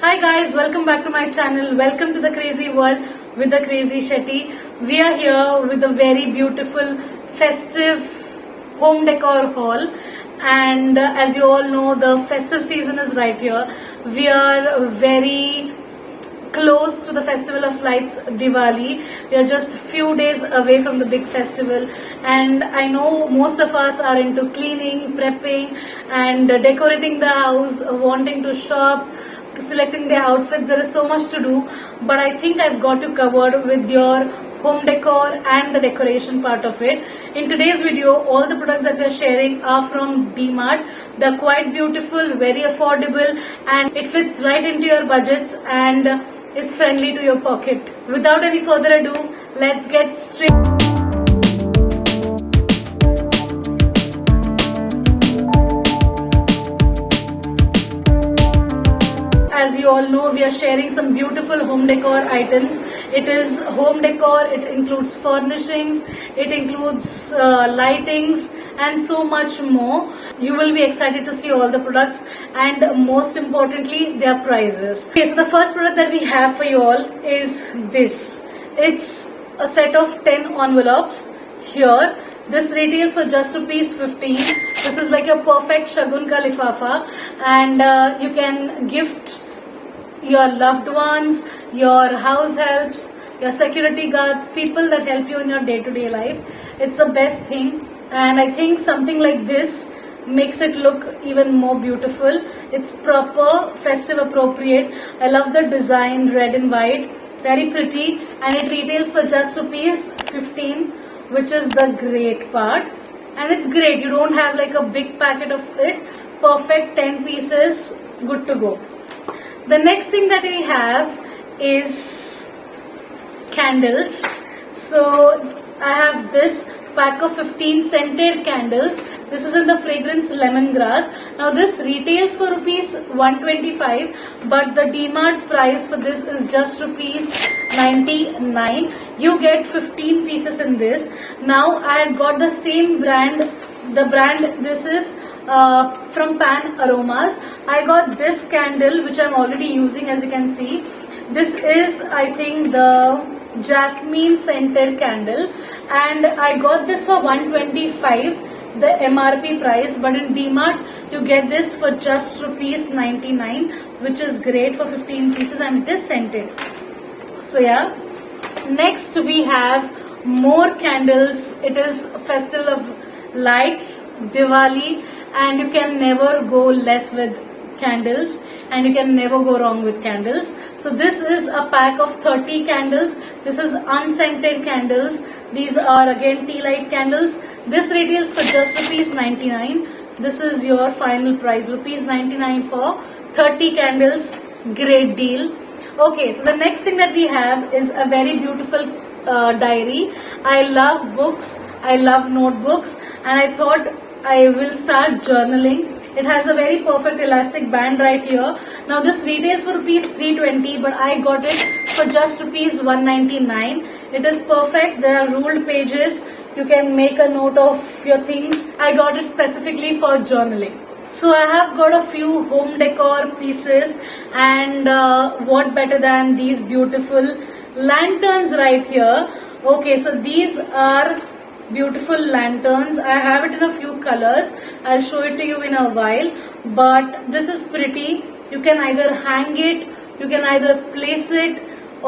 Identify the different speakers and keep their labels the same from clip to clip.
Speaker 1: Hi guys, welcome back to my channel. Welcome to the crazy world with the crazy Shetty. We are here with a very beautiful festive home decor haul, and as you all know, the festive season is right here. We are very close to the festival of lights, Diwali. We are just few days away from the big festival, and I know most of us are into cleaning, prepping and decorating the house, wanting to shop, selecting the outfits. There is so much to do, but I think I've got you covered with your home decor and the decoration part of it. In today's video, all the products that we are sharing are from DMart. They're quite beautiful, very affordable, and it fits right into your budgets and is friendly to your pocket. Without any further ado, let's get straight. As you all know, we are sharing some beautiful home decor items. It is home decor, it includes furnishings, it includes lightings and so much more. You will be excited to see all the products and most importantly their prices. Okay, so the first product that we have for you all is this. It's a set of 10 envelopes here. This retails for just ₹15. This is like a perfect Shagun ka lifafa, and you can gift your loved ones, your house helps, your security guards, people that help you in your day-to-day life. It's the best thing, and I think something like this makes it look even more beautiful. It's proper festive appropriate. I love the design, red and white, very pretty, and it retails for just ₹15, which is the great part. And it's great, you don't have like a big packet of it. Perfect 10 pieces, good to go. The next thing that we have is candles. So I have this pack of 15 scented candles. This is in the fragrance lemongrass. Now this retails for ₹125, but the DMart price for this is just ₹99. You get 15 pieces in this. Now I had got the same brand. The brand, this is from Pan Aromas. I got this candle which I'm already using, as you can see. This is, I think, the jasmine scented candle, and I got this for $125, the MRP price, but in DMart you get this for just ₹99, which is great for 15 pieces, and it is scented. So yeah, next we have more candles. It is Festival of Lights, Diwali, and you can never go less with candles, and you can never go wrong with candles. So this is a pack of 30 candles. This is unscented candles. These are again tea light candles. This retails for just ₹99. This is your final price, ₹99 for 30 candles. Great deal. Okay, so the next thing that we have is a very beautiful diary. I love books, I love notebooks, and I thought I will start journaling. It has a very perfect elastic band right here. Now this retails for ₹320, but I got it for just ₹199. It is perfect. There are ruled pages. You can make a note of your things. I got it specifically for journaling. So I have got a few home decor pieces, and what better than these beautiful lanterns right here. Okay, so these are beautiful lanterns. I have it in a few colors. I'll show it to you in a while, but this is pretty. You can either hang it, you can either place it,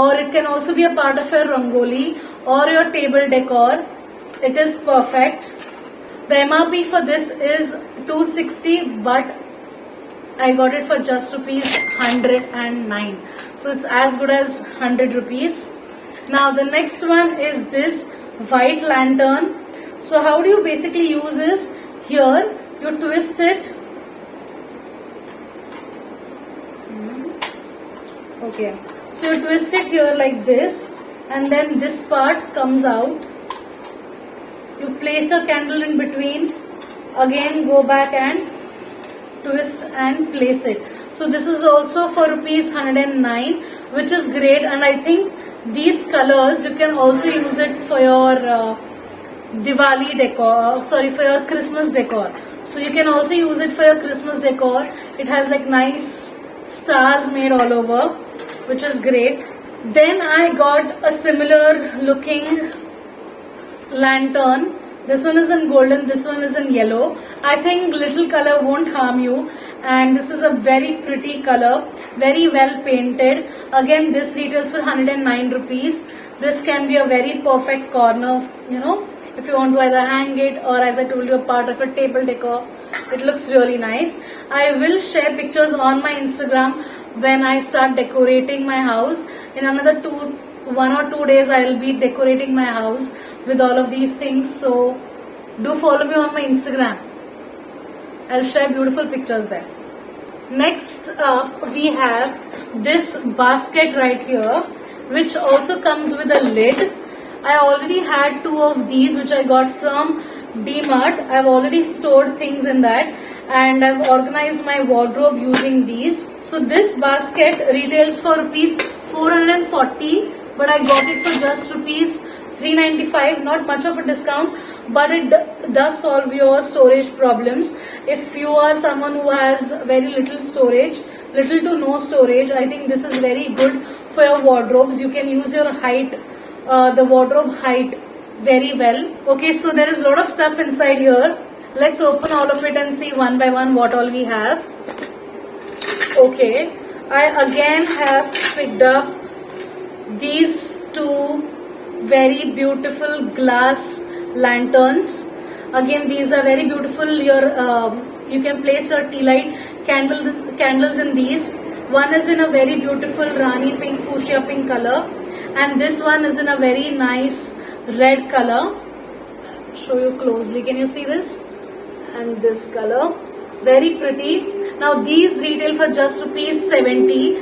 Speaker 1: or it can also be a part of your rangoli or your table decor. It is perfect. The MRP for this is $260, but I got it for just ₹109. So it's as good as ₹100. Now the next one is this white lantern. So how do you basically use this? Here you twist it. Okay, so you twist it here like this, and then this part comes out. You place a candle in between, again go back and twist and place it. So this is also for ₹109, which is great, and I think these colors you can also use it for your Diwali decor, for your Christmas decor. So you can also use it for your Christmas decor. It has like nice stars made all over, which is great. Then I got a similar looking lantern. This one is in golden, this one is in yellow. I think little color won't harm you, and this is a very pretty color, very well painted. Again, this retails for 109 rupees. This can be a very perfect corner, you know, if you want to either hang it or, as I told you, a part of a table decor. It looks really nice. I will share pictures on my Instagram when I start decorating my house. In another 1 or 2 days I will be decorating my house with all of these things, so do follow me on my Instagram. I'll share beautiful pictures there. Next up we have this basket right here, which also comes with a lid. I already had 2 of these which I got from D-Mart. I've already stored things in that, and I've organized my wardrobe using these. So this basket retails for rupees 440, but I got it for just rupees 395. Not much of a discount, but it does solve your storage problems. If you are someone who has very little storage, little to no storage, I think this is very good for your wardrobes. You can use your height, the wardrobe height, very well. Okay, so there is a lot of stuff inside here. Let's open all of it and see one by one what all we have. Okay, I again have picked up these 2 very beautiful glass lanterns. Again, these are very beautiful. You can place your tea light candles in these. One is in a very beautiful Rani pink, fuchsia pink color, and this one is in a very nice red color. Show you closely. Can you see this? And this color, very pretty. Now these retail for just rupees 70,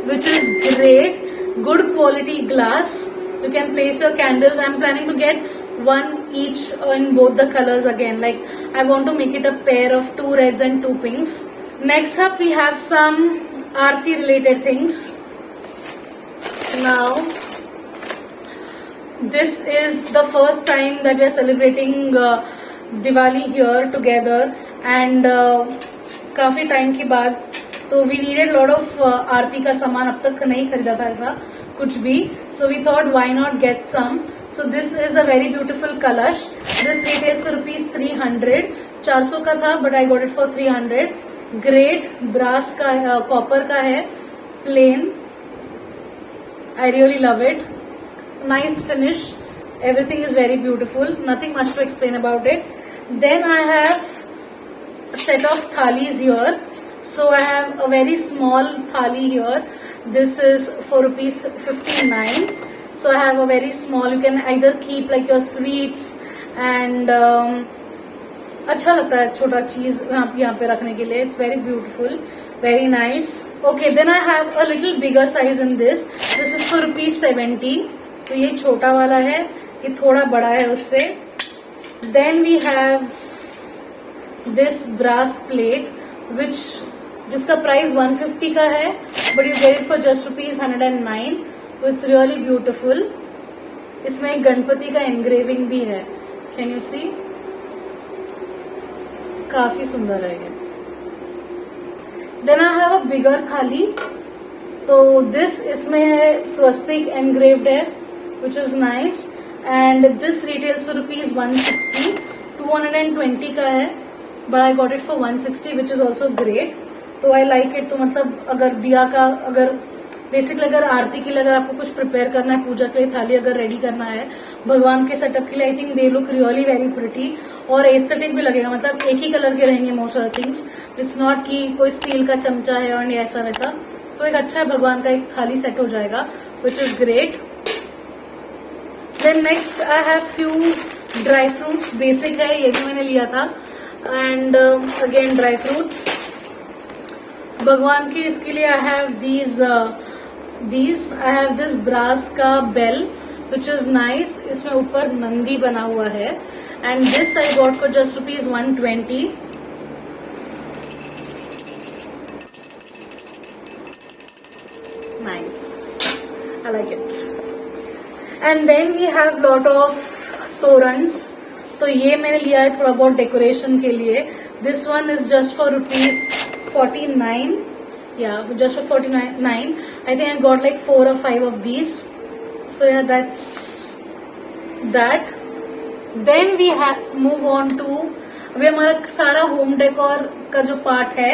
Speaker 1: which is great. Good quality glass. You can place your candles. I'm planning to get 1 each in both the colors again. Like, I want to make it a pair of 2 reds and 2 pinks. Next up we have some Aarti related things. Now this is the first time that we are celebrating Diwali here together, and काफी time के बाद, तो we needed lot of आरती का सामान. अब तक नहीं खरीदा था ऐसा कुछ भी, so we thought why not get some. So this is a very beautiful कलश. This retails for rupees 300. 400 का था, but I got it for 300. Great brass का, कॉपर का है, plain. I really love it. Nice finish. Everything is very beautiful. Nothing much to explain about it. Then I have a set of thalis here. So I have a very small thali here. This is for rupees 59. So I have a very small. You can either keep like your sweets and अच्छा लगता है छोटा चीज यहाँ पे रखने के लिए. It's very beautiful, very nice. Okay, then I have a little bigger size in this. This is for rupees 70. तो ये छोटा वाला है, ये थोड़ा बड़ा है उससे. Then we have this brass plate, which जिसका प्राइस 150 का है, but you get it for just rupees 109. So it's really beautiful. इसमें एक गणपति का engraving भी है. Can you see? काफी सुंदर है ये. Then I have a bigger थाली. तो this इसमें है स्वस्तिक engraved है, which is nice. And this retails for rupees 160. 220 का है, but I got it for 160, which is also great. तो I like it. तो मतलब अगर दिया का, अगर बेसिकली अगर आरती के लिए अगर आपको कुछ प्रिपेयर करना है, पूजा के लिए थाली अगर रेडी करना है, भगवान के सेटअप के लिए, I think they look really very pretty. और एस्थेटिक भी लगेगा, मतलब एक ही कलर के रहेंगे most of the things. It's not कि कोई स्टील का चमचा है और ऐसा वैसा. तो एक अच्छा भगवान का एक थाली सेट हो जाएगा, which is great. Then next I have few dry fruits. Basic है, ये भी मैंने लिया था. एंड अगेन ड्राई फ्रूट्स भगवान की. इसके लिए I have I have this brass का बेल, विच इज नाइस. इसमें ऊपर नंदी बना हुआ है. And this I got for just rupees 120. Nice, I like it. And then we have lot of तोरन्स. तो ये मैंने लिया है थोड़ा बहुत डेकोरेशन के लिए. This one is just for rupees 49. Yeah, just for 49. I think I got like 4 or 5 of these. So yeah, that's that. Then we move on to, अभी हमारा सारा होम डेकोर का जो पार्ट है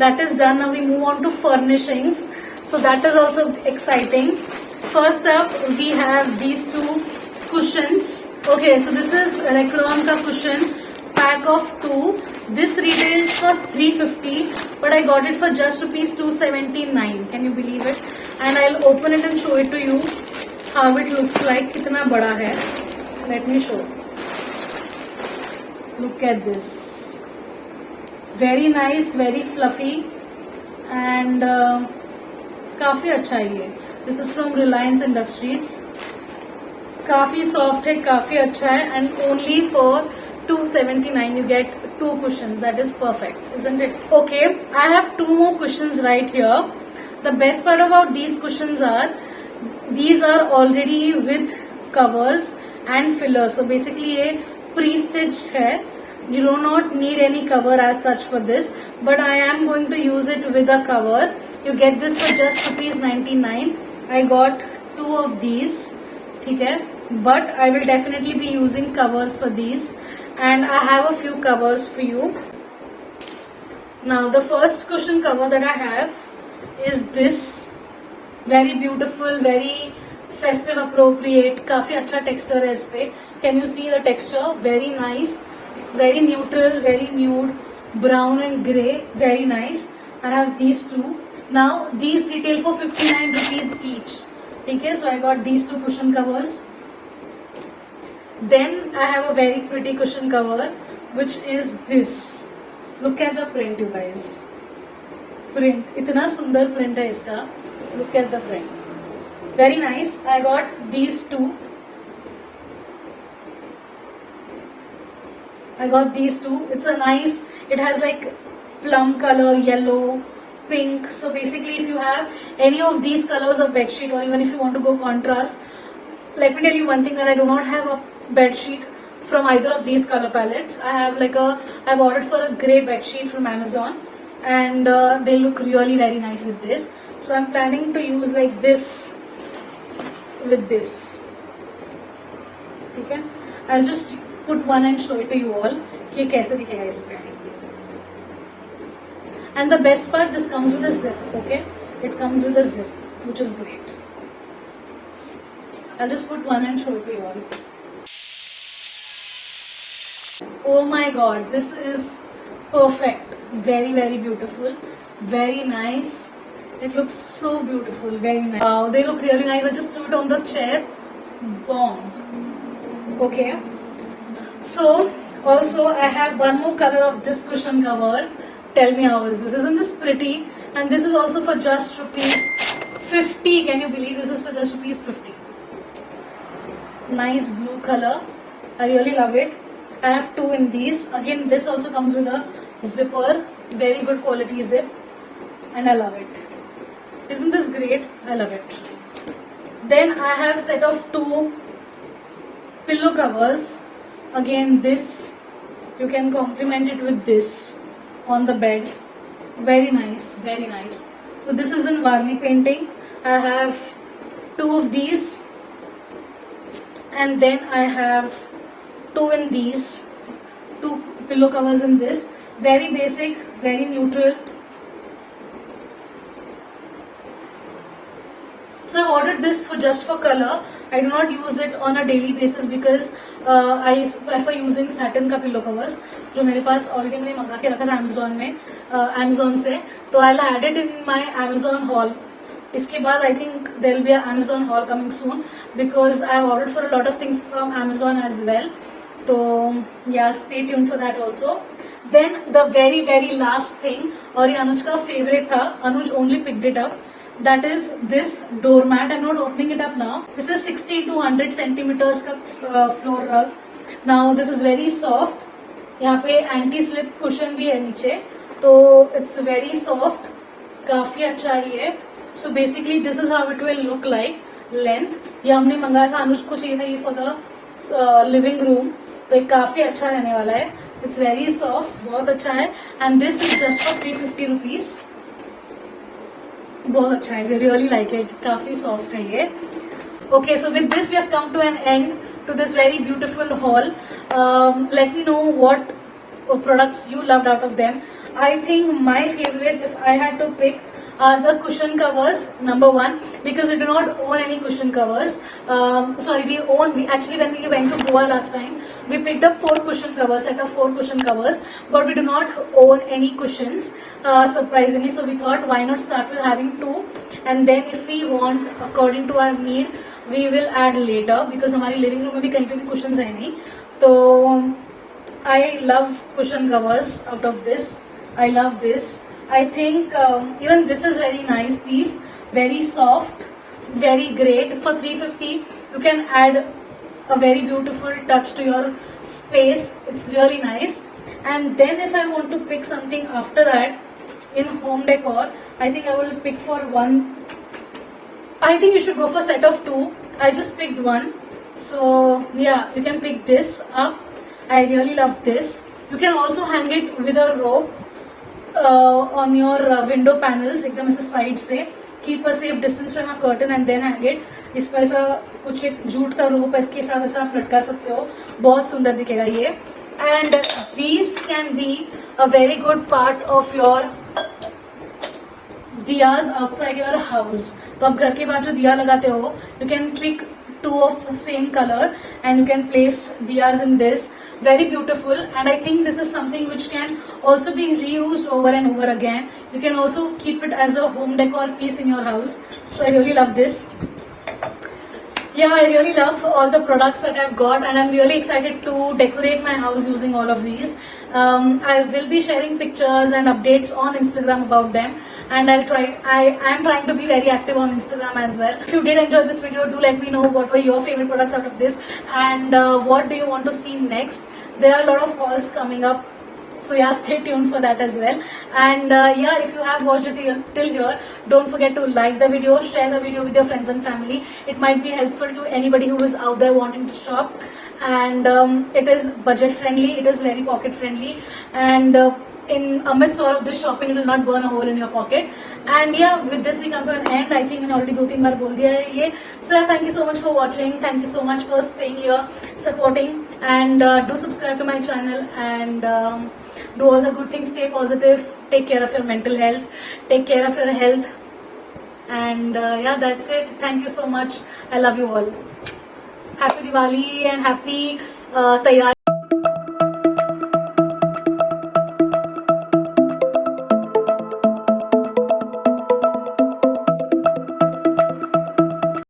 Speaker 1: that is done. Now we move on to furnishings. So that is also exciting. First up we have these 2 cushions. Okay, so this is Recron ka cushion pack of 2. This retails for 350, but I got it for just rupees 279. Can you believe it? And I'll open it and show it to you how it looks like. कितना बड़ा है? Let me show. Look at this. Very nice, very fluffy, and काफी अच्छा है ये. This is from Reliance Industries. काफी soft है, काफी अच्छा है, and only for 279 you get 2 cushions. That is perfect, isn't it? Okay, I have 2 more cushions right here. The best part about these cushions are these are already with covers and fillers. So basically ये pre-stitched है. You do not need any cover as such for this, but I am going to use it with a cover. You get this for just rupees 99. I got 2 of these. ठीक है, but I will definitely be using covers for these, and I have a few covers for you. Now the first cushion cover that I have is this. Very beautiful, very festive appropriate. काफी अच्छा texture है इस पे. Can you see the texture? Very nice, very neutral, very nude, brown and grey. Very nice. I have these 2. Now these retail for 59 rupees each. ठीक है, so I got these 2 cushion covers. Then I have a very pretty cushion cover, which is this. Look at the print, you guys. Print, इतना सुंदर print है इसका. Look at the print. Very nice. I got these 2. I got these 2. It's a nice. It has like plum color, yellow, pink. So basically, if you have any of these colors of bedsheet, or even if you want to go contrast, let me tell you one thing, that I do not have a bed sheet from either of these color palettes. I have I've ordered for a grey bed sheet from Amazon, and they look really very nice with this. So I'm planning to use like this with this. ठीक है, I'll just put one and show it to you all कि ये कैसे दिखेगा इस पे. And the best part, this comes with a zip. Okay, it comes with a zip, which is great. I'll just put one and show it to you all. Oh my god, this is perfect. Very, very beautiful. Very nice. It looks so beautiful. Very nice. Wow, they look really nice. I just threw it on the chair. Bomb. Okay. So, also I have one more color of this cushion cover. Tell me how is this? Isn't this pretty? And this is also for just rupees 50. Can you believe this is for just rupees 50? Nice blue color. I really love it. I have 2 in these. Again, this also comes with a zipper. Very good quality zip. And I love it. Isn't this great? I love it. Then I have set of 2 pillow covers. Again, this, you can complement it with this on the bed. Very nice, very nice. So this is in Varni painting. I have 2 of these, and then I have 2 in these, 2 pillow covers in this. Very basic, very neutral. So I ordered this just for color. I do not use it on a daily basis because I prefer using satin का pillow covers जो मेरे पास already मैंने मंगा के रखा था Amazon में, Amazon से. तो I'll add it in my Amazon haul. इसके बाद I think there will be an Amazon haul coming soon because I have ordered for a lot of things from Amazon as well. So yeah, stay tuned for that also. Then the very, very last thing, और ये अनुज का favorite था, अनुज only picked it up. That is this doormat. I'm not opening it up now. This is 60 to 100 centimeters का floor rug. Now this is very soft. यहाँ पे anti slip cushion भी है नीचे, तो it's very soft. काफी अच्छा ही है. So basically this is how it will look like. Length ये हमने मंगाया था, अनुज को चाहिए था ये for the living room. तो ये काफी अच्छा रहने वाला है. It's very soft, बहुत अच्छा है. And this is just for 350 rupees. बहुत अच्छा है, वी रियली लाइक इट, काफी सॉफ्ट है ये. Okay, so with this we have come to an end to this very beautiful haul. Let me know what products you loved out of them. I think my favorite, if I had to pick, are the cushion covers, number one, because we do not own any cushion covers. We actually, when we went to Goa last time, we picked up 4 cushion covers, set of 4 cushion covers, but we do not own any cushions, surprisingly. So we thought, why not start with having 2, and then if we want, according to our need, we will add later, because हमारी living room में भी कहीं पे भी cushions है नहीं. तो I love cushion covers out of this. I love this. I think even this is very nice piece, very soft, very great. For 350 you can add a very beautiful touch to your space. It's really nice. And then if I want to pick something after that in home decor, I think I will pick for one. I think you should go for set of 2. I just picked one. So yeah, you can pick this up. I really love this. You can also hang it with a rope on your window panels, एकदम ऐसे side से. Keep a safe distance from a curtain and then hang it. इस पर ऐसा कुछ एक jute का rope के साथ ऐसा आप लटका सकते हो. बहुत सुंदर दिखेगा ये. And these can be a very good part of your diyas outside your house. तो आप घर के बाहर जो दिया लगाते हो, you can pick 2 of same color and you can place diyas in this. Very beautiful, and I think this is something which can also be reused over and over again. You can also keep it as a home decor piece in your house. So I really love this. Yeah, I really love all the products that I've got, and I'm really excited to decorate my house using all of these. I will be sharing pictures and updates on Instagram about them, and I am trying to be very active on Instagram as well. If you did enjoy this video, do let me know what were your favorite products out of this, and what do you want to see next. There are a lot of hauls coming up, so yeah, stay tuned for that as well. And yeah, if you have watched it till here, don't forget to like the video, share the video with your friends and family. It might be helpful to anybody who is out there wanting to shop. And it is budget friendly, it is very pocket friendly, and in amidst all of this shopping, it will not burn a hole in your pocket. And yeah, with this we come to an end. I think मैंने already 2-3 बार बोल दिया है ये. So yeah, thank you so much for watching. Thank you so much for staying here, supporting, and do subscribe to my channel, and do all the good things. Stay positive. Take care of your mental health. Take care of your health. And yeah, that's it. Thank you so much. I love you all. Happy Diwali and happy Tayyari.